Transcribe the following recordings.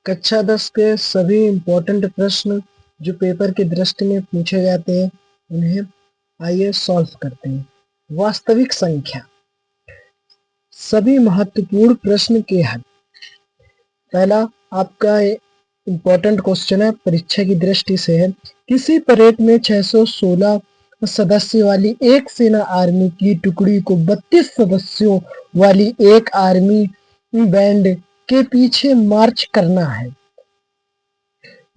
कक्षा 10 के सभी इम्पोर्टेंट प्रश्न जो पेपर की दृष्टि में पूछे जाते हैं उन्हें आइए सॉल्व करते हैं। वास्तविक संख्या, सभी महत्वपूर्ण प्रश्न के हल। पहला आपका इम्पोर्टेंट क्वेश्चन है, परीक्षा की दृष्टि से है। किसी परेड में 616 सदस्य वाली एक सेना आर्मी की टुकड़ी को 32 सदस्यों वाली एक आर्मी बैंड के पीछे मार्च करना है।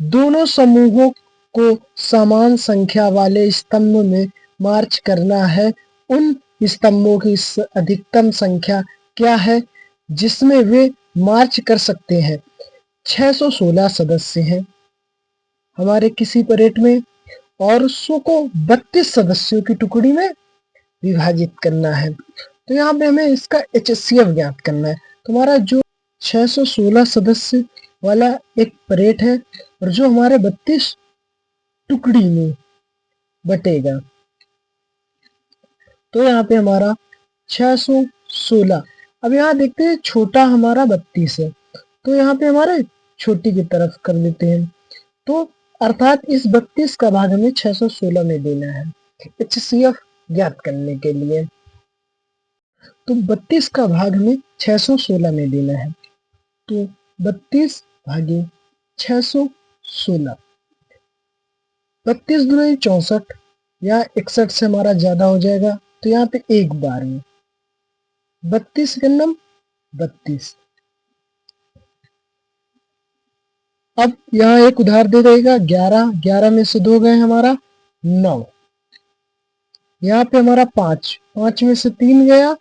दोनों समूहों को समान संख्या वाले स्तंभ में मार्च करना है। उन स्तंभों की अधिकतम संख्या क्या है जिसमें वे मार्च कर सकते हैं? 616 सदस्य हैं हमारे किसी परेड में और उसको 32 सदस्यों की टुकड़ी में विभाजित करना है। तो यहाँ पे हमें इसका HCF ज्ञात करना है। तुम्हारा जो 616 सदस्य वाला एक परेड है और जो हमारे 32 टुकड़ी में बटेगा, तो यहाँ पे हमारा 616। अब यहाँ देखते हैं छोटा हमारा 32 है, तो यहाँ पे हमारे छोटी की तरफ कर देते हैं। तो अर्थात इस 32 का भाग हमें 616 में देना है HCF ज्ञात करने के लिए। तो 32 का भाग हमें 616 में देना है। तो 32 भागे 616, 32 दूनी 64 या 61 से हमारा ज्यादा हो जाएगा, तो यहाँ पे एक बार में 32 गन्नम 32। अब यहाँ एक उधार दे देगा 11, 11 में से 2 गए हमारा 9। यहाँ पे हमारा 5, 5 में से 3 गया,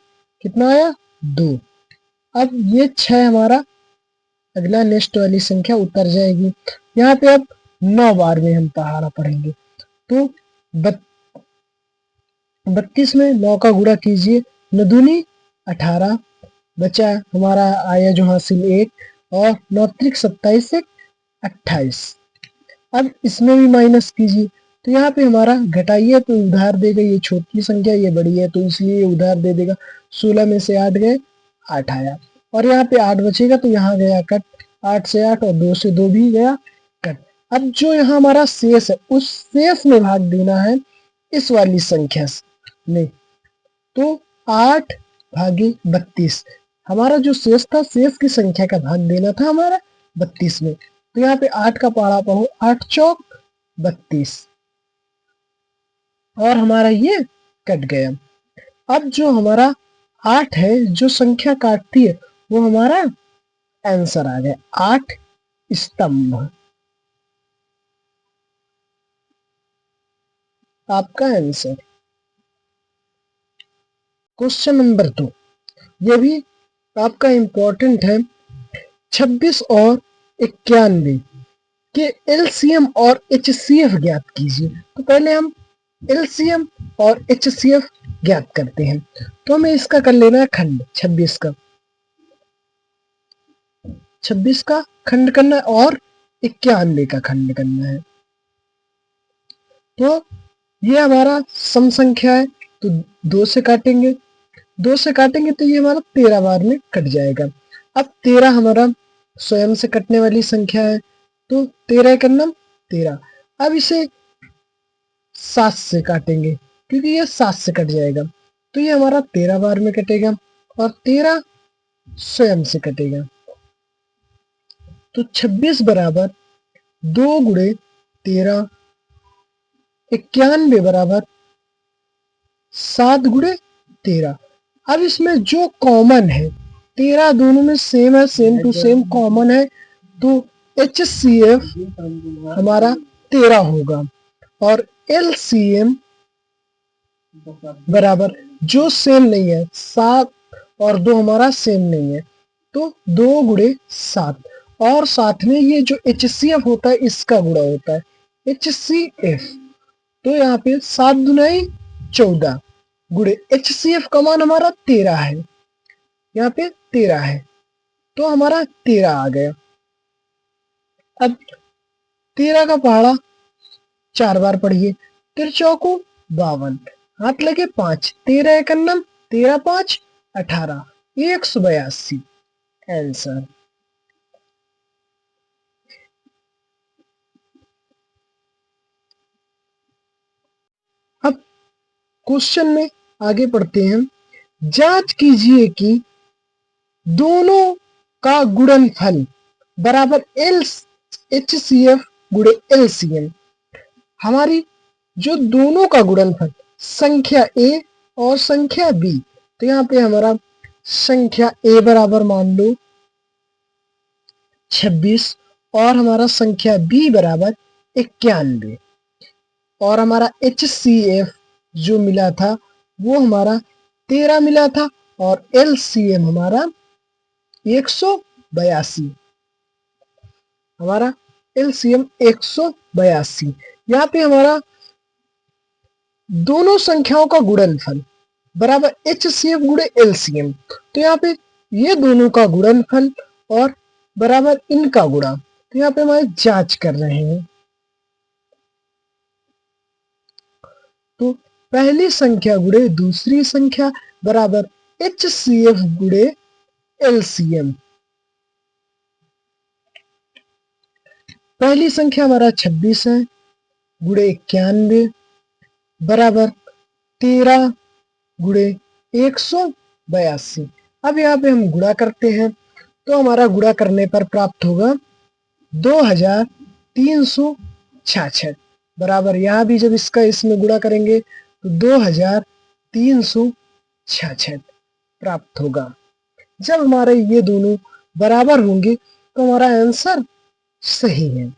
कितना आया 2। अब ये 6 हमारा अगला नेक्स्ट वाली संख्या उतर जाएगी। यहाँ पे अब 9 बार में हम पहाड़ा पढ़ेंगे। तो 32 में 9 का गुणा कीजिए, 9 दूनी 18, बचा हमारा आया जो हासिल 1 और 9 त्रिक 27 से 28। अब इसमें भी माइनस कीजिए, तो यहाँ पे हमारा घटाइए तो उधार देगा, ये छोटी संख्या ये बड़ी है तो इसलिए ये उधार दे देगा। 16 में से 8 गए, 8 आया और यहाँ पे 8 बचेगा तो यहाँ गया कट, 8 से 8 और 2 से 2 भी गया कट। अब जो यहाँ हमारा शेष है उस शेष में भाग देना है इस वाली संख्या में। तो 8 भागे 32, हमारा जो शेष था शेष की संख्या का भाग देना था हमारा 32 में। तो यहाँ पे 8 का पहाड़ा पढ़ो, 8 चौक 32 और हमारा ये कट गया। अब जो हमारा 8 है जो संख्या काटती है वो हमारा आंसर आ गया, 8 स्तंभ आपका आंसर। क्वेश्चन नंबर 2, ये भी आपका इंपॉर्टेंट है। 26 और 91 के LCM और HCF ज्ञात कीजिए। तो पहले हम LCM और HCF ज्ञात करते हैं। तो हमें इसका कर लेना है खंड, 26 का खंड करना है और 91 का खंड करना है। तो ये हमारा सम संख्या है तो 2 से काटेंगे, 2 से काटेंगे तो ये हमारा 13 बार में कट जाएगा। अब 13 हमारा स्वयं से कटने वाली संख्या है, तो 13 का नाम 13। अब इसे 7 से काटेंगे क्योंकि ये 7 से कट जाएगा, तो ये हमारा 13 बार में कटेगा और 13 स्वयं से कटेगा। तो 26 बराबर 2 गुणे 13, 91 बराबर 7 गुणे 13। अब इसमें जो कॉमन है 13 दोनों में सेम है, सेम टू सेम कॉमन है, तो HCF हमारा 13 होगा और LCM बराबर जो सेम नहीं है 7 और 2 हमारा सेम नहीं है, तो 2 गुणे 7 और साथ में ये जो HCF होता है इसका गुणा होता है HCF। तो यहाँ पे 7 दुनाई 14 गुणे HCF का मान हमारा 13 है, यहाँ पे 13 है तो हमारा 13 आ गया। अब 13 का पहाड़ा 4 बार पढ़िए, 13 चौको 52, हाथ लगे 5, 13 एक अन्नम 13 5 18, 182 आंसर। अब क्वेश्चन में आगे पढ़ते हैं। जांच कीजिए कि दोनों का गुणनफल बराबर HCF गुणे LCM। हमारी जो दोनों का गुणनफल संख्या A और संख्या B, तो यहाँ पे हमारा संख्या A बराबर मान लो 26 और हमारा संख्या B बराबर 91 और हमारा HCF जो मिला था वो हमारा 13 मिला था और LCM हमारा 182। हमारा LCM 182। यहाँ पे हमारा दोनों संख्याओं का गुणनफल बराबर HCF गुणे LCM, तो यहाँ पे ये दोनों का गुणनफल और बराबर इनका गुणा, तो यहाँ पे हमारे जांच कर रहे हैं। तो पहली संख्या गुणे दूसरी संख्या बराबर HCF गुणे LCM। पहली संख्या हमारा 26 है गुणे 91 बराबर 13 गुणे 182। अब यहाँ पे हम गुणा करते हैं, तो हमारा गुणा करने पर प्राप्त होगा 2366 बराबर, यहाँ भी जब इसका इसमें गुणा करेंगे तो 2366 प्राप्त होगा। जब हमारे ये दोनों बराबर होंगे तो हमारा आंसर सही है।